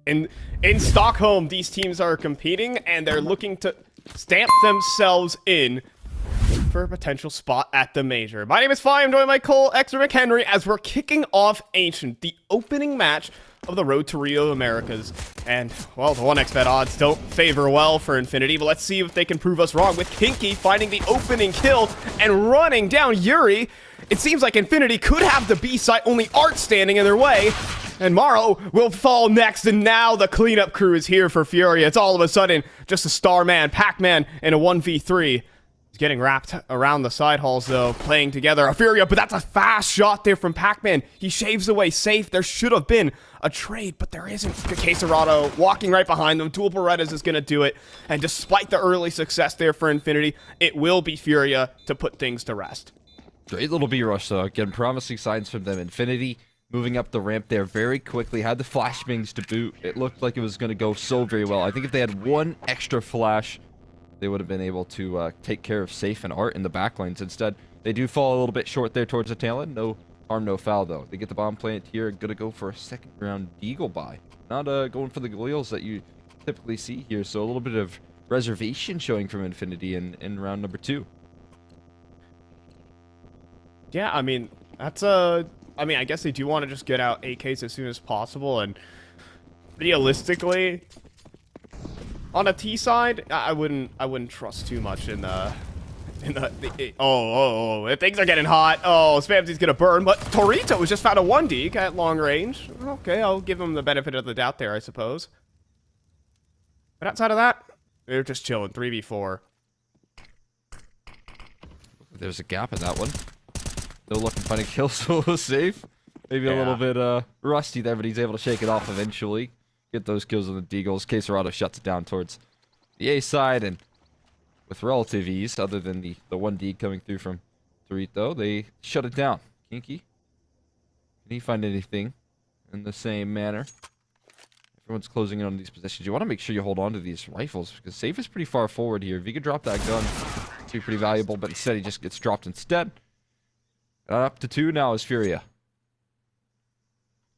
in Stockholm, these teams are competing, and they're looking to stamp themselves in for a potential spot at the major. My name is Fi. I'm joined by Cole, Extra McHenry, as we're kicking off Ancient, the opening match of the Road to Rio Americas. And, well, the 1xBet odds don't favor well for Infinity, but let's see if they can prove us wrong with Kinky finding the opening kill and running down Yuri. It seems like Infinity could have the B site, only Art standing in their way. And Morrow will fall next, and now the cleanup crew is here for Furia. It's all of a sudden just a Starman, Pac-Man, and a 1v3. He's getting wrapped around the side halls, though, playing together. A Furia, but that's a fast shot there from Pac-Man. He shaves away safe. There should have been a trade, but there isn't. Quesarado walking right behind them. Dual Berettas is going to do it. And despite the early success there for Infinity, it will be Furia to put things to rest. Great little B-rush, though. Again, promising signs from them. Infinity moving up the ramp there very quickly. Had the flashbangs to boot. It looked like it was going to go so very well. I think if they had one extra flash, they would have been able to take care of Safe and Art in the backlines. Instead, they do fall a little bit short there towards the tail end. No harm, no foul, though. They get the bomb plant here. Gonna go for a second round deagle buy. Not going for the gaules that you typically see here. So a little bit of reservation showing from Infinity in round number 2. Yeah, I mean, that's I mean, I guess they do want to just get out AKs as soon as possible, and realistically, on a T side, I wouldn't trust too much in the things are getting hot. Oh, Spamsy's gonna burn, but Torito has just found a 1D at long range. Okay, I'll give him the benefit of the doubt there, I suppose. But outside of that, they're just chilling. 3v4. There's a gap in that one. No luck in finding kills, so Safe. Maybe a little bit rusty there, but he's able to shake it off eventually. Get those kills on the deagles. Quesarado shuts it down towards the A side, and with relative ease, other than the 1D coming through from Torito, they shut it down. Kinky, can he find anything in the same manner? Everyone's closing in on these positions. You want to make sure you hold on to these rifles, because Safe is pretty far forward here. If he could drop that gun, it'd be pretty valuable, but instead he just gets dropped instead. Up to 2 now is Furia.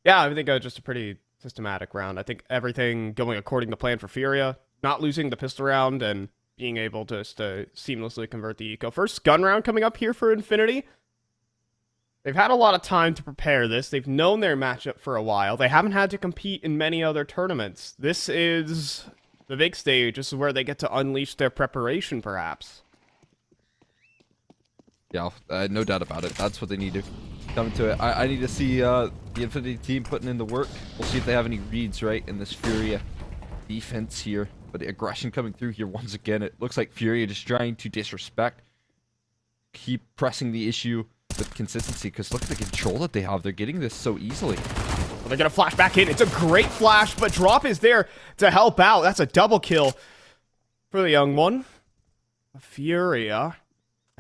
Yeah, I think just a pretty systematic round. I think everything going according to plan for Furia. Not losing the pistol round and being able to just seamlessly convert the eco. First gun round coming up here for Infinity. They've had a lot of time to prepare this. They've known their matchup for a while. They haven't had to compete in many other tournaments. This is the big stage. This is where they get to unleash their preparation, perhaps. Yeah, no doubt about it. That's what they need to come to it. I need to see the Infinity team putting in the work. We'll see if they have any reads, right, in this Furia defense here. But the aggression coming through here once again. It looks like Furia just trying to disrespect. Keep pressing the issue with consistency, because look at the control that they have. They're getting this so easily. Well, they're going to flash back in. It's a great flash, but Drop is there to help out. That's a double kill for the young one. Furia.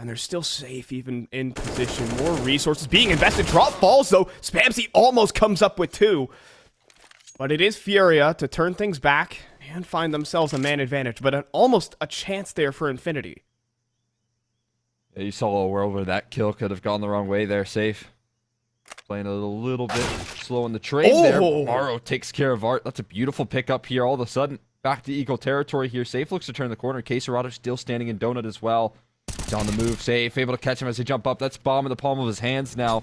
And they're still safe, even in position. More resources being invested. Drop falls, though. Spamsy almost comes up with 2. But it is Furia to turn things back and find themselves a man advantage. But almost a chance there for Infinity. Yeah, you saw a world where that kill could have gone the wrong way there. Safe. Playing a little bit slow in the trade there. Morrow takes care of Art. That's a beautiful pickup here. All of a sudden, back to equal territory here. Safe looks to turn the corner. Quesarado still standing in Donut as well. He's on the move. Safe, able to catch him as they jump up. That's bomb in the palm of his hands now.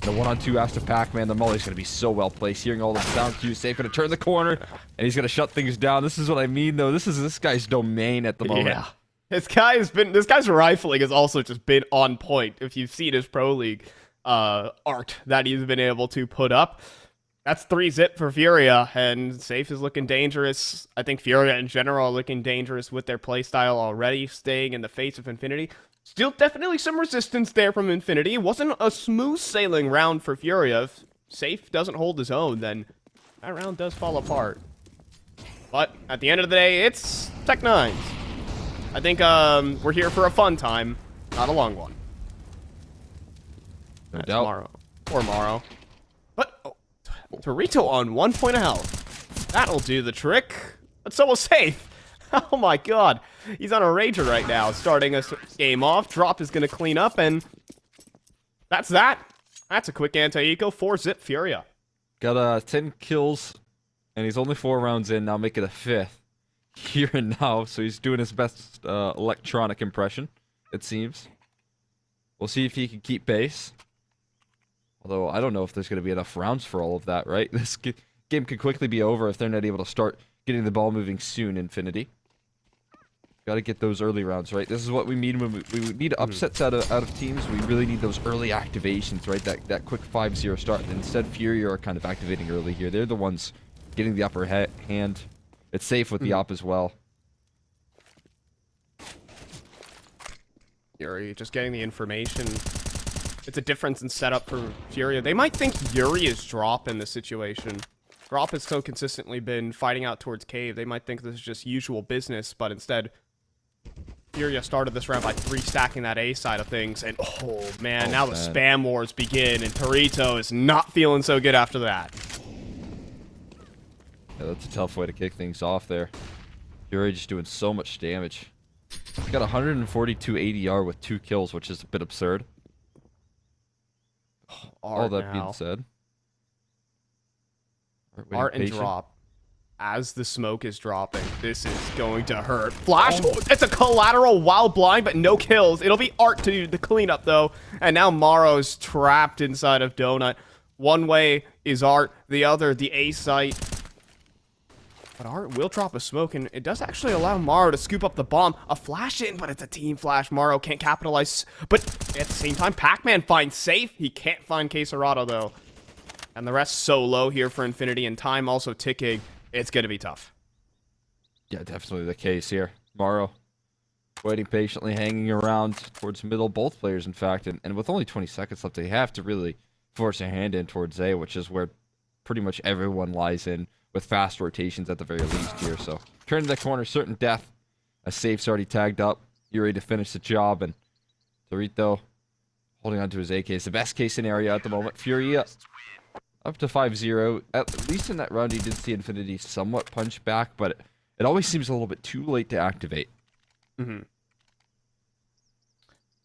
And a 1-on-2 after Pac-Man. The Molly's going to be so well placed. Hearing all the sound cues. Safe going to turn the corner. And he's going to shut things down. This is what I mean, though. This is this guy's domain at the moment. Yeah. This guy's rifling has also just been on point. If you've seen his Pro League art that he's been able to put up. That's 3-zip for Furia, and Safe is looking dangerous. I think Furia in general are looking dangerous with their playstyle already, staying in the face of Infinity. Still definitely some resistance there from Infinity. It wasn't a smooth sailing round for Furia. If Safe doesn't hold his own, then that round does fall apart. But at the end of the day, it's Tech 9s. I think we're here for a fun time, not a long one. No doubt. Morrow. Poor Morrow. But... oh. Torito on 1 point of health. That'll do the trick. But so will Safe. Oh my god. He's on a rager right now, starting a game off. Drop is going to clean up, and that's that. That's a quick anti-eco. 4-zip Furia. Got 10 kills And he's only 4 rounds in, now make it a 5th. Here and now, so he's doing his best electronic impression, it seems. We'll see if he can keep pace. Although, I don't know if there's going to be enough rounds for all of that, right? This game could quickly be over if they're not able to start getting the ball moving soon, Infinity. Got to get those early rounds, right? This is what we need when we need upsets out of teams. We really need those early activations, right? That quick 5-0 start. And instead, Furia are kind of activating early here. They're the ones getting the upper hand. It's safe with the op as well. Fury just getting the information. It's a difference in setup for Furia. They might think Yuri is Drop in this situation. Drop has so consistently been fighting out towards Cave. They might think this is just usual business, but instead, Furia started this round by 3-stacking that A side of things. And, oh, man, now the spam wars begin, and Torito is not feeling so good after that. Yeah, that's a tough way to kick things off there. Fury just doing so much damage. He's got 142 ADR with 2 kills, which is a bit absurd. All that being said. Art and Drop. As the smoke is dropping, this is going to hurt. Flash, it's a collateral while blind, but no kills. It'll be Art to do the cleanup, though. And now Maro's trapped inside of Donut. One way is Art, the other, the A site. But Art will drop a smoke, and it does actually allow Maro to scoop up the bomb. A flash in, but it's a team flash. Maro can't capitalize. But at the same time, Pac-Man finds safe. He can't find Quesarado, though. And the rest so low here for Infinity, and time also ticking. It's going to be tough. Yeah, definitely the case here. Maro waiting patiently, hanging around towards middle, both players, in fact. And with only 20 seconds left, they have to really force a hand in towards A, which is where pretty much everyone lies in, with fast rotations at the very least here. So, turn to the corner, certain death. A safe's already tagged up. You're ready to finish the job. And Torito holding on to his AK is the best case scenario at the moment. Furia up to 5-0. At least in that round, he did see Infinity somewhat punch back, but it always seems a little bit too late to activate.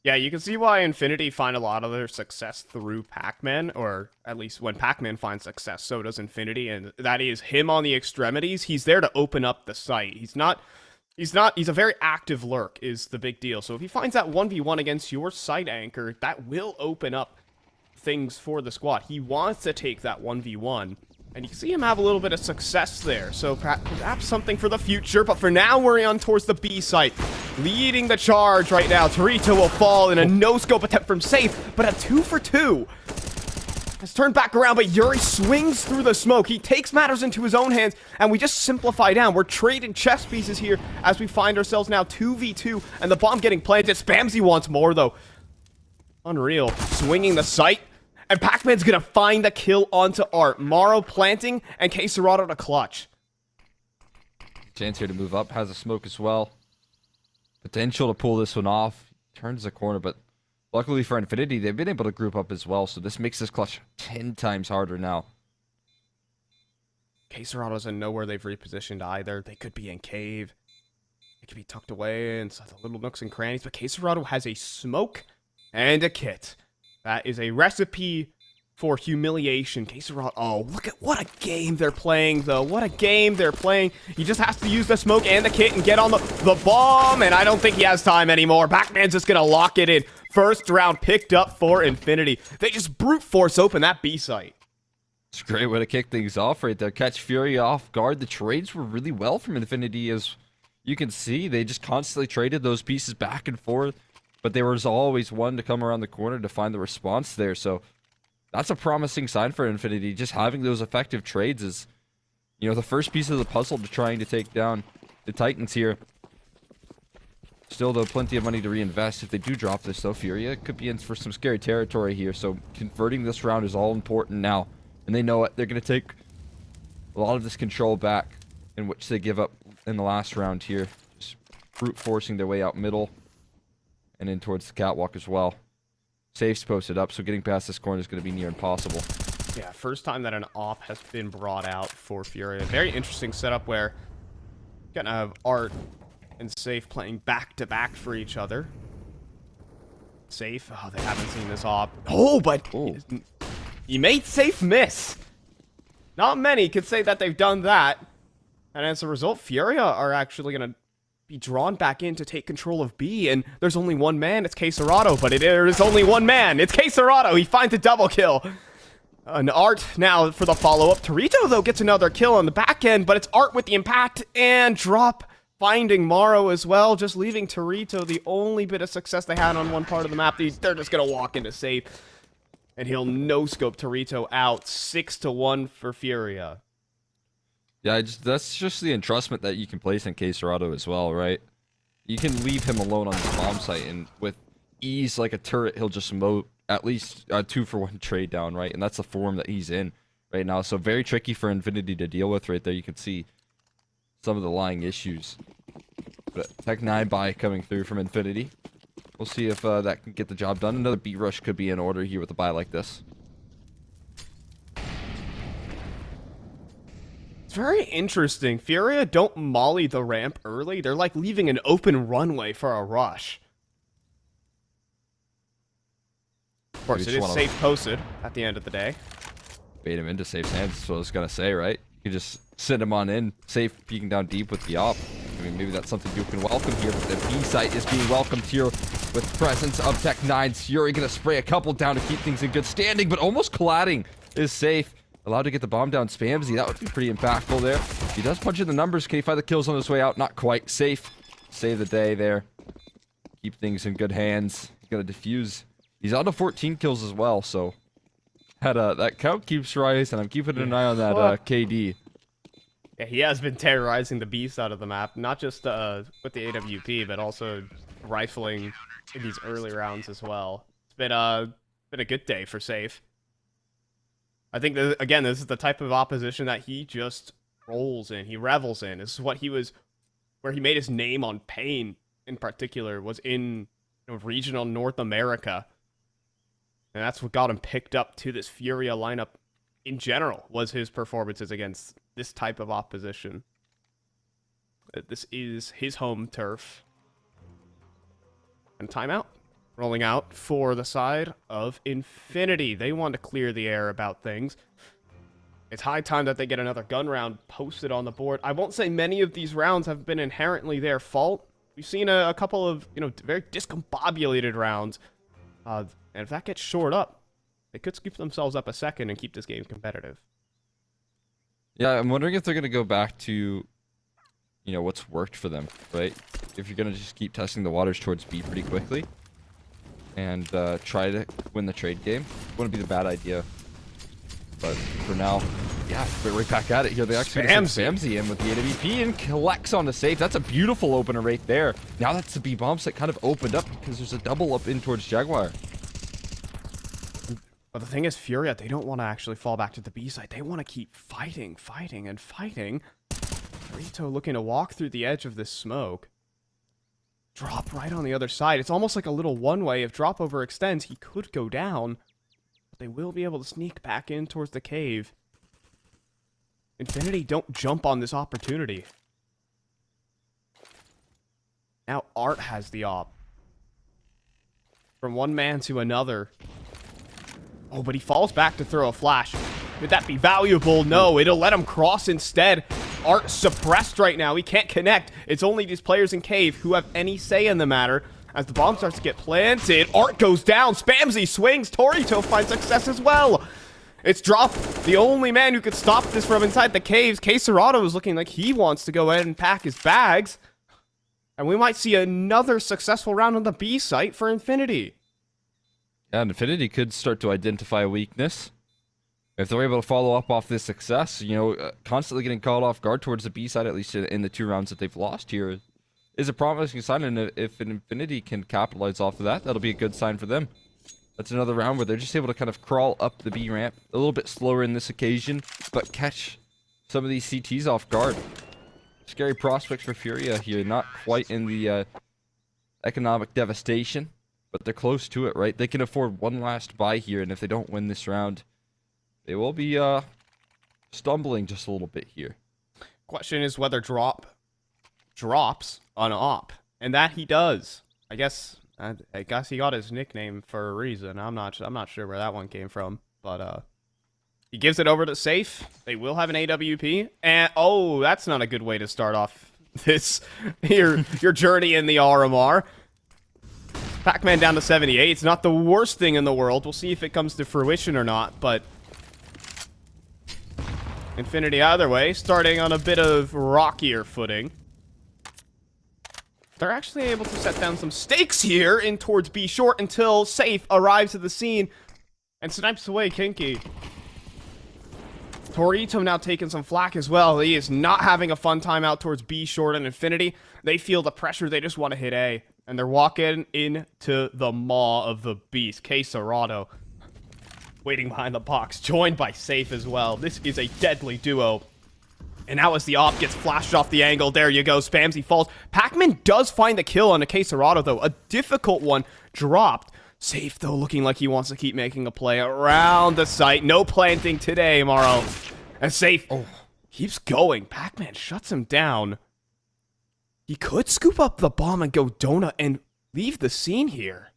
Yeah, you can see why Infinity find a lot of their success through Pac-Man, or at least when Pac-Man finds success, so does Infinity, and that is him on the extremities. He's there to open up the site. He's a very active lurk is the big deal. So if he finds that 1v1 against your site anchor, that will open up things for the squad. He wants to take that 1v1, and you can see him have a little bit of success there. So perhaps something for the future, but for now, we're on towards the B site. Leading the charge right now. Torito will fall in a no-scope attempt from safe, but a 2-for-2. Has turned back around, but Yuri swings through the smoke. He takes matters into his own hands, and we just simplify down. We're trading chess pieces here as we find ourselves now 2v2, and the bomb getting planted. Spamsy wants more, though. Unreal. Swinging the site. And Pac-Man's gonna find the kill onto Art. Maro planting, and Quesarado to clutch. Chance here to move up. Has a smoke as well. Potential to pull this one off. Turns the corner, but luckily for Infinity, they've been able to group up as well, so this makes this clutch 10 times harder now. Quesarado doesn't know where they've repositioned either. They could be in cave. They could be tucked away in the little nooks and crannies, but Quesarado has a smoke and a kit. That is a recipe for humiliation. Quesarado, oh, look at what a game they're playing, though. What a game they're playing. He just has to use the smoke and the kit and get on the bomb, and I don't think he has time anymore. Pac-Man's just going to lock it in. First round picked up for Infinity. They just brute force open that B site. It's a great way to kick things off right there. Catch Fury off guard. The trades were really well from Infinity, as you can see. They just constantly traded those pieces back and forth. But there was always one to come around the corner to find the response there. So that's a promising sign for Infinity. Just having those effective trades is, you know, the first piece of the puzzle to trying to take down the Titans here. Still, though, plenty of money to reinvest. If they do drop this, though, Furia could be in for some scary territory here. So converting this round is all important now. And they know it. They're going to take a lot of this control back, in which they give up in the last round here. Just brute forcing their way out middle. And in towards the catwalk as well. Safe's posted up, so getting past this corner is going to be near impossible. Yeah, first time that an op has been brought out for Furia. Very interesting setup where you're gonna have Art and Safe playing back-to-back for each other. Safe, oh, they haven't seen this op. Oh, but he made Safe miss. Not many could say that they've done that. And as a result, Furia are actually going to be drawn back in to take control of B. And there's only one man. It's Quesarado. But there is only one man. It's Quesarado. He finds a double kill. An Art now for the follow-up. Torito, though, gets another kill on the back end. But it's Art with the impact and drop. Finding Morrow as well. Just leaving Torito the only bit of success they had on one part of the map. They're just going to walk into safe. And he'll no-scope Torito out. 6-1 for Furia. Yeah, that's just the entrustment that you can place in Quesarado as well, right? You can leave him alone on the bomb site, and with ease like a turret, he'll just mow at least a 2-for-1 trade down, right? And that's the form that he's in right now. So very tricky for Infinity to deal with right there. You can see some of the lying issues. But Tech 9 buy coming through from Infinity. We'll see if that can get the job done. Another beat rush could be in order here with a buy like this. It's very interesting. Furia don't molly the ramp early. They're like leaving an open runway for a rush. Of course, it is safe posted at the end of the day. Bait him into safe hands, that's what I was going to say, right? You can just send him on in, safe peeking down deep with the op. I mean, maybe that's something you can welcome here, but the B site is being welcomed here with presence of Tech 9's Fury. Going to spray a couple down to keep things in good standing, but almost colliding is safe. Allowed to get the bomb down. Spamsy, that would be pretty impactful there. He does punch in the numbers. Can he find the kills on his way out? Not quite. Safe. Save the day there. Keep things in good hands. He's going to defuse. He's on to 14 kills as well, so that count keeps rising. I'm keeping an eye on that KD. Yeah, he has been terrorizing the B side of the map, not just with the AWP, but also rifling in these early rounds as well. It's been a good day for Safe. I think that, again, this is the type of opposition that he just rolls in. He revels in. This is what he was, where he made his name on Pain in particular, was in regional North America. And that's what got him picked up to this Furia lineup in general, was his performances against this type of opposition. This is his home turf. And timeout. Rolling out for the side of Infinity. They want to clear the air about things. It's high time that they get another gun round posted on the board. I won't say many of these rounds have been inherently their fault. We've seen a couple of, very discombobulated rounds. And if that gets shored up, they could scoop themselves up a second and keep this game competitive. Yeah, I'm wondering if they're going to go back to, what's worked for them, right? If you're going to just keep testing the waters towards B pretty quickly and try to win the trade game, wouldn't be the bad idea. But for now, yeah, they're right back at it here. They actually send Spamsy in with the AWP and collects on the safe. That's a beautiful opener right there. Now that's the B bombs that kind of opened up because there's a double up in towards Jaguar. But the thing is, Furia, they don't want to actually fall back to the B side. They want to keep fighting, and fighting. Rito looking to walk through the edge of this smoke. Drop right on the other side. It's almost like a little one-way. If Drop overextends, he could go down. But they will be able to sneak back in towards the cave. Infinity don't jump on this opportunity. Now Art has the op. From one man to another. Oh, but he falls back to throw a flash. Could that be valuable? No, it'll let him cross instead. Art suppressed right now. He can't connect. It's only these players in cave who have any say in the matter. As the bomb starts to get planted, Art goes down. Spamsy swings. Torito finds success as well. It's Drop, the only man who could stop this from inside the caves. Quesarado is looking like he wants to go ahead and pack his bags. And we might see another successful round on the B site for Infinity. Yeah, and Infinity could start to identify a weakness. If they're able to follow up off this success, constantly getting called off guard towards the B side, at least in the 2 rounds that they've lost here, is a promising sign. And if an Infinity can capitalize off of that, that'll be a good sign for them. That's another round where they're just able to kind of crawl up the B ramp a little bit slower in this occasion, but catch some of these CTs off guard. Scary prospects for Furia here, not quite in the economic devastation, but they're close to it, right? They can afford one last buy here, and if they don't win this round, they will be stumbling just a little bit here. Question is whether Drop drops on op, and that he does. I guess he got his nickname for a reason. I'm not sure where that one came from, but He gives it over to Safe. They will have an AWP. And, oh, that's not a good way to start off this, your journey in the RMR. Pac-Man down to 78. It's not the worst thing in the world. We'll see if it comes to fruition or not, but Infinity either way, starting on a bit of rockier footing. They're actually able to set down some stakes here in towards B short until Safe arrives at the scene and snipes away Kinky. Torito now taking some flack as well. He is not having a fun time out towards B short and Infinity. They feel the pressure. They just want to hit A. And they're walking into the maw of the beast. K Serato waiting behind the box, joined by Safe as well. This is a deadly duo. And now as the op gets flashed off the angle, there you go, Spamsy falls. Pac-Man does find the kill on a K Serato, though. A difficult one dropped. Safe, though, looking like he wants to keep making a play around the site. No planting today, Morrow. And Safe keeps going. Pac-Man shuts him down. He could scoop up the bomb and go donut and leave the scene here.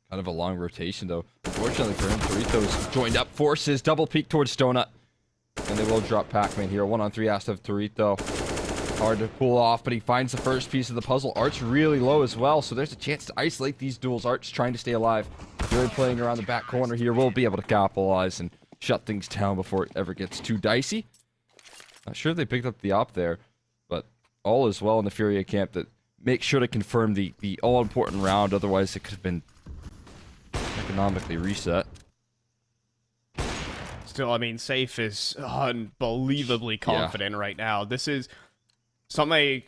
Kind of a long rotation, though. Unfortunately for him, Torito's joined up forces. Double peek towards Donut. And they will drop Pac-Man here. 1-on-3 asked of Torito. Hard to pull off, but he finds the first piece of the puzzle. Art's really low as well, so there's a chance to isolate these duels. Art's trying to stay alive. Fury playing around the back corner here will be able to capitalize and shut things down before it ever gets too dicey. Not sure if they picked up the op there, but all is well in the Furia camp. That make sure to confirm the all-important round, otherwise it could have been economically reset. Still, I mean, Safe is unbelievably confident right now. This is something,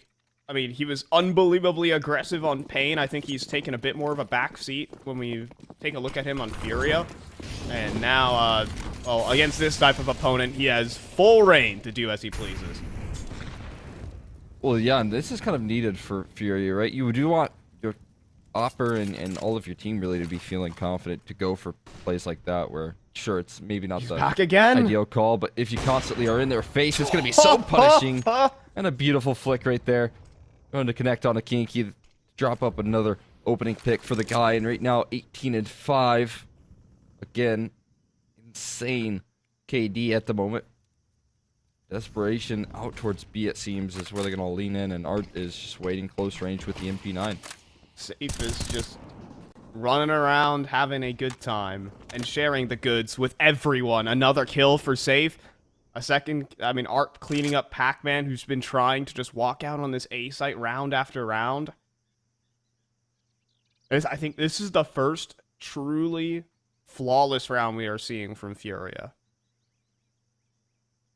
I mean, he was unbelievably aggressive on Pain. I think he's taken a bit more of a back seat when we take a look at him on Furia. And now, well, against this type of opponent, he has full reign to do as he pleases. Well, yeah, and this is kind of needed for Furia, right? You do want your Opper and all of your team really to be feeling confident to go for plays like that where, sure, it's maybe not the back again? Ideal call, but if you constantly are in their face, it's going to be so punishing. And a beautiful flick right there. Going to connect on a Kinky, drop up another opening pick for the guy, and right now 18-5. Again, insane KD at the moment. Desperation out towards B, it seems, is where they're going to lean in, and Art is just waiting close range with the MP9. Safe is just running around, having a good time, and sharing the goods with everyone. Another kill for Safe. A second, I mean, Art cleaning up Pac-Man, who's been trying to just walk out on this A site round after round. I think this is the first truly flawless round we are seeing from Furia.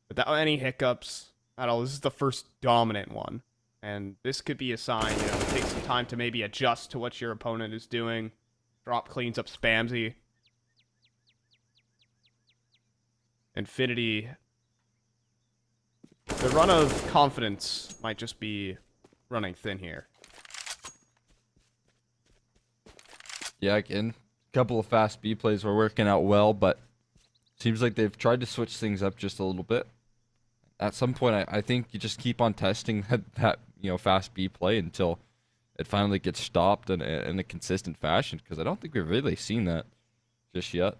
Without any hiccups at all, this is the first dominant one. And this could be a sign, you know, take some time to maybe adjust to what your opponent is doing. Drop cleans up Spamsy. Infinity. The run of confidence might just be running thin here. Yeah, again, a couple of fast B plays were working out well, but seems like they've tried to switch things up just a little bit. At some point, I think you just keep on testing that you know, fast B play until it finally gets stopped in a consistent fashion, because I don't think we've really seen that just yet.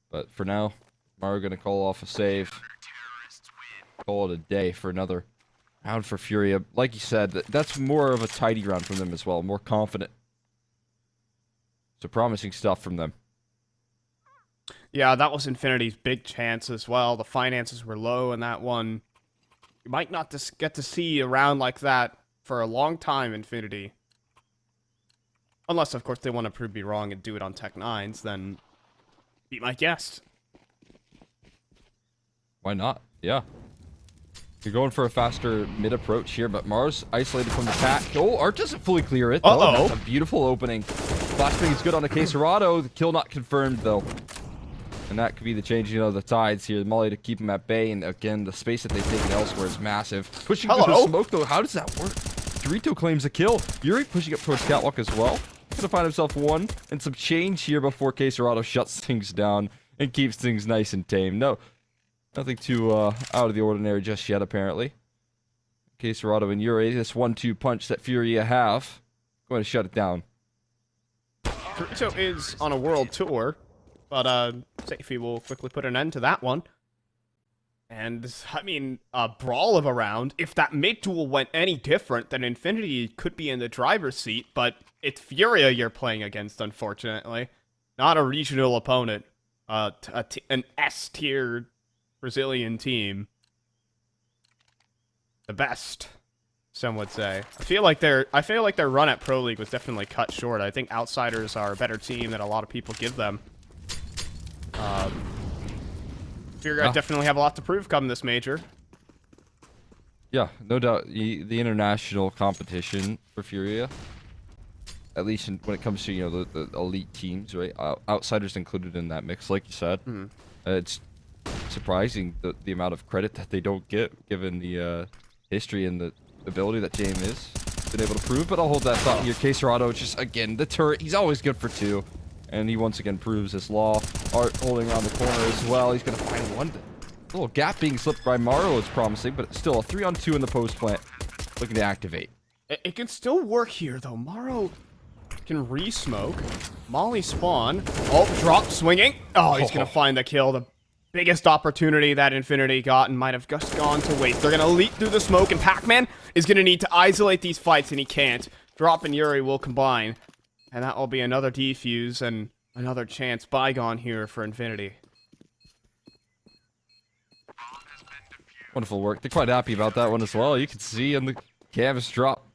But for now, Mario going to call off a save. Call it a day for another round for Furia. Like you said, that's more of a tidy round from them as well, more confident. So promising stuff from them. Yeah, that was Infinity's big chance as well. The finances were low in that one. You might not just get to see a round like that for a long time, Infinity. Unless, of course, they want to prove me wrong and do it on Tech 9s, then be my guest. Why not? Yeah. You're going for a faster mid-approach here, but Mars isolated from the pack. Oh, Art doesn't fully clear it, though. Uh-oh. That's a beautiful opening. Flashbang is good on a K Serato. The kill not confirmed, though. And that could be the changing of the tides here. Molly to keep him at bay, and again, the space that they've taken elsewhere is massive. Pushing through the smoke, though. How does that work? Dorito claims a kill. Yuri pushing up towards Catwalk as well. Gonna find himself one and some change here before K Serato shuts things down and keeps things nice and tame. No, nothing too out of the ordinary just yet, apparently. K Serato and Yuri, this 1-2 punch that Furia have, going to shut it down. Dorito is on a world tour. But Safety will quickly put an end to that one. And, I mean, a brawl of a round. If that mid duel went any different, then Infinity could be in the driver's seat, but it's Furia you're playing against, unfortunately. Not a regional opponent. An S-tier Brazilian team. The best, some would say. I feel like their run at Pro League was definitely cut short. I think Outsiders are a better team than a lot of people give them. Furia definitely have a lot to prove come this major. Yeah, no doubt. The international competition for Furia, at least when it comes to, you know, the elite teams, right? Outsiders included in that mix, like you said. It's surprising the amount of credit that they don't get, given the history and the ability that James is been able to prove. But I'll hold that thought here. Caserado, just again the turret. He's always good for 2. And he once again proves his law. Art holding around the corner as well. He's going to find one. A little gap being slipped by Maro is promising, but still a 3-on-2 in the post plant. Looking to activate. It can still work here, though. Maro can re-smoke. Molly spawn. Oh, drop swinging. Oh, he's going to find the kill. The biggest opportunity that Infinity got and might have just gone to waste. They're going to leap through the smoke, and Pac-Man is going to need to isolate these fights, and he can't. Drop and Yuri will combine. And that will be another defuse and another chance bygone here for Infinity. Wonderful work. They're quite happy about that one as well. You can see in the canvas drop.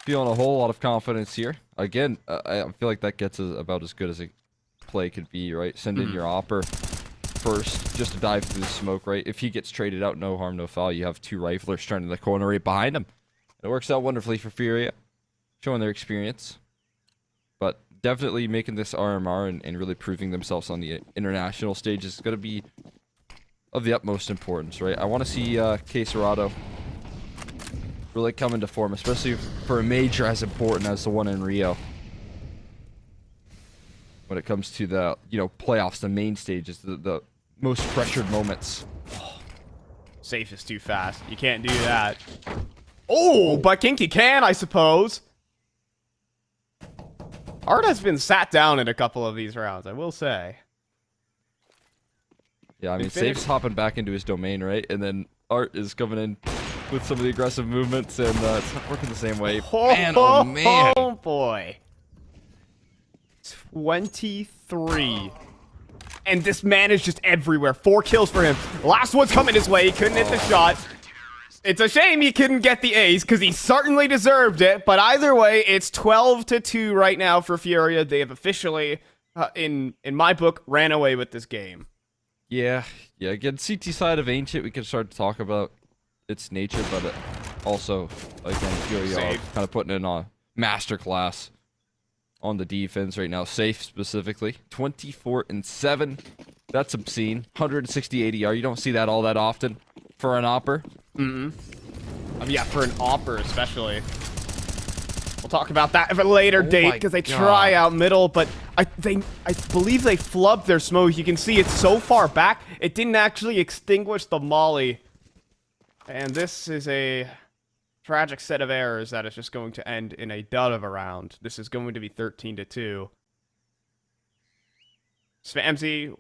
Feeling a whole lot of confidence here. Again, I feel like that gets about as good as a play could be, right? Send in your opper first, just to dive through the smoke, right? If he gets traded out, no harm, no foul. You have 2 riflers trying in the corner right behind him. It works out wonderfully for Furia, showing their experience. But definitely making this RMR and really proving themselves on the international stage is going to be of the utmost importance, right? I want to see Caserado really come into form, especially for a major as important as the one in Rio. When it comes to the, you know, playoffs, the main stages, the most pressured moments. Safe is too fast. You can't do that. Oh, but Kinky can, I suppose. Art has been sat down in a couple of these rounds, I will say. Yeah, I mean, Safe's hopping back into his domain, right? And then Art is coming in with some of the aggressive movements, and it's not working the same way. Man, oh man. Oh boy. 23. And this man is just everywhere. 4 kills for him. Last one's coming his way. He couldn't hit the shot. It's a shame he couldn't get the ace, because he certainly deserved it. But either way, it's 12-2 right now for Furia. They have officially, in my book, ran away with this game. Yeah. Again, CT side of Ancient, we can start to talk about its nature, but also, again, Furia kind of putting in a masterclass on the defense right now. Safe specifically, 24-7. That's obscene. 160 ADR. You don't see that all that often for an opper. Yeah, for an opper especially. We'll talk about that at a later date, because they try out middle, but I believe they flubbed their smoke. You can see it's so far back, it didn't actually extinguish the molly. And this is a tragic set of errors that is just going to end in a dud of a round. This is going to be 13-2. Spamsy,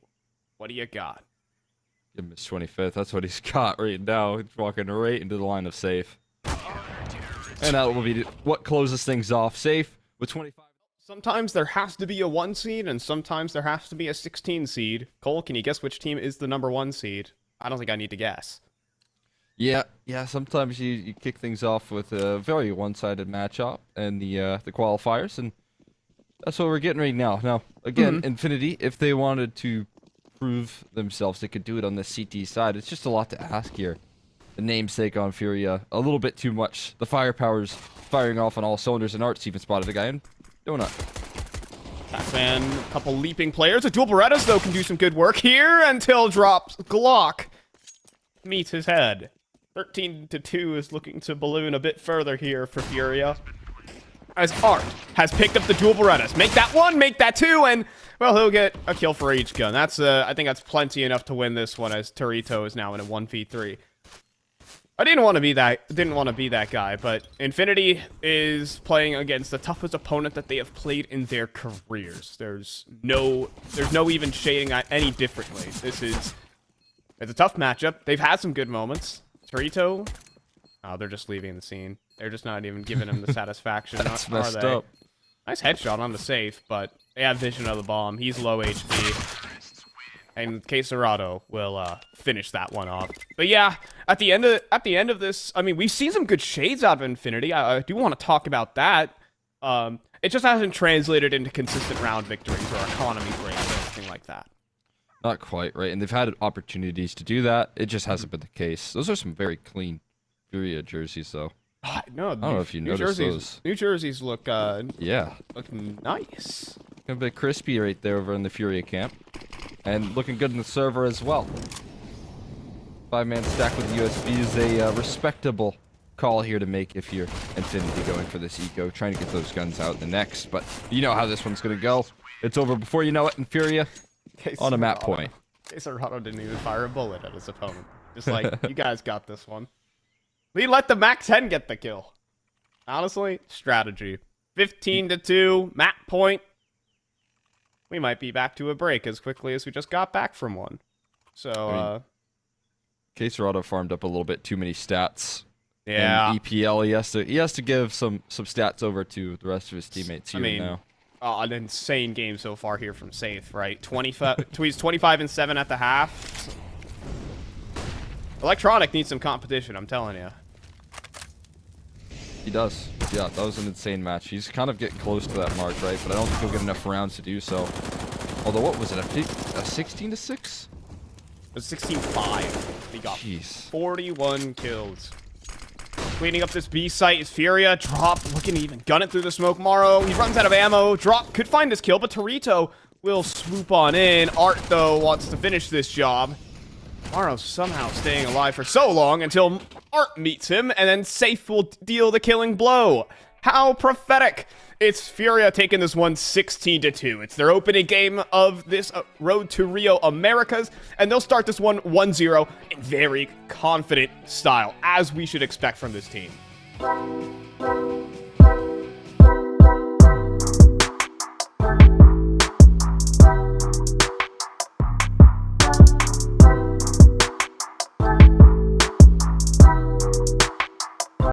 what do you got? Give him his 25th. That's what he's got right now. He's walking right into the line of Safe. And that will be what closes things off. Safe with 25. Sometimes there has to be a 1 seed, and sometimes there has to be a 16 seed. Cole, can you guess which team is the number 1 seed? I don't think I need to guess. Yeah. Sometimes you kick things off with a very one-sided matchup and the qualifiers, and that's what we're getting right now. Now, again, Infinity, if they wanted to prove themselves, they could do it on the CT side. It's just a lot to ask here. The namesake on Furia, a little bit too much. The firepower's firing off on all cylinders, and Art's even spotted a guy in Donut. Pac-Man, a couple leaping players. The dual Berettas, though, can do some good work here until drops Glock meets his head. 13-2 is looking to balloon a bit further here for Furia, as Art has picked up the dual Berettas. Make that 1, make that 2, and, well, he'll get a kill for each gun. That's, I think that's plenty enough to win this one, as Torito is now in a 1v3. I didn't want to be that guy, but Infinity is playing against the toughest opponent that they have played in their careers. There's no even shading any differently. It's a tough matchup. They've had some good moments. Torito, oh, they're just leaving the scene. They're just not even giving him the satisfaction. That's messed up. Nice headshot on the safe, but they have vision of the bomb. He's low HP. And Quesarado will finish that one off. But yeah, at the end of this, I mean, we've seen some good shades out of Infinity. I do want to talk about that. It just hasn't translated into consistent round victories or economy breaks or anything like that. Not quite, right? And they've had opportunities to do that. It just hasn't been the case. Those are some very clean Furia jerseys, though. No, I don't know if you noticed those. New jerseys look yeah, look nice. a bit crispy right there over in the Furia camp. And looking good in the server as well. 5-man stack with USB is a respectable call here to make if you're Infinity going for this eco, trying to get those guns out in the next. But you know how this one's going to go. It's over before you know it in Furia on a map point. Quesarado didn't even fire a bullet at his opponent. Just like, you guys got this one. We let the Mac 10 get the kill. Honestly, strategy. 15-2, map point. We might be back to a break as quickly as we just got back from one. So, I mean, Quesarado farmed up a little bit too many stats. Yeah. In EPL, he has to give some stats over to the rest of his teammates here now. An insane game so far here from Safe, right? 25-7 at the half. Electronic needs some competition, I'm telling you. He does. Yeah, that was an insane match. He's kind of getting close to that mark, right? But I don't think he'll get enough rounds to do so. Although, what was it? A 16-6? It was 16-5. He got 41 kills. Cleaning up this B site is Furia. Drop, looking to even gun it through the smoke. Morrow, he runs out of ammo. Drop could find his kill, but Torito will swoop on in. Art, though, wants to finish this job. Morrow somehow staying alive for so long until Art meets him, and then Safe will deal the killing blow. How prophetic. It's Furia taking this one 16-2. It's their opening game of this Road to Rio Americas, and they'll start this one 1-0 in very confident style, as we should expect from this team.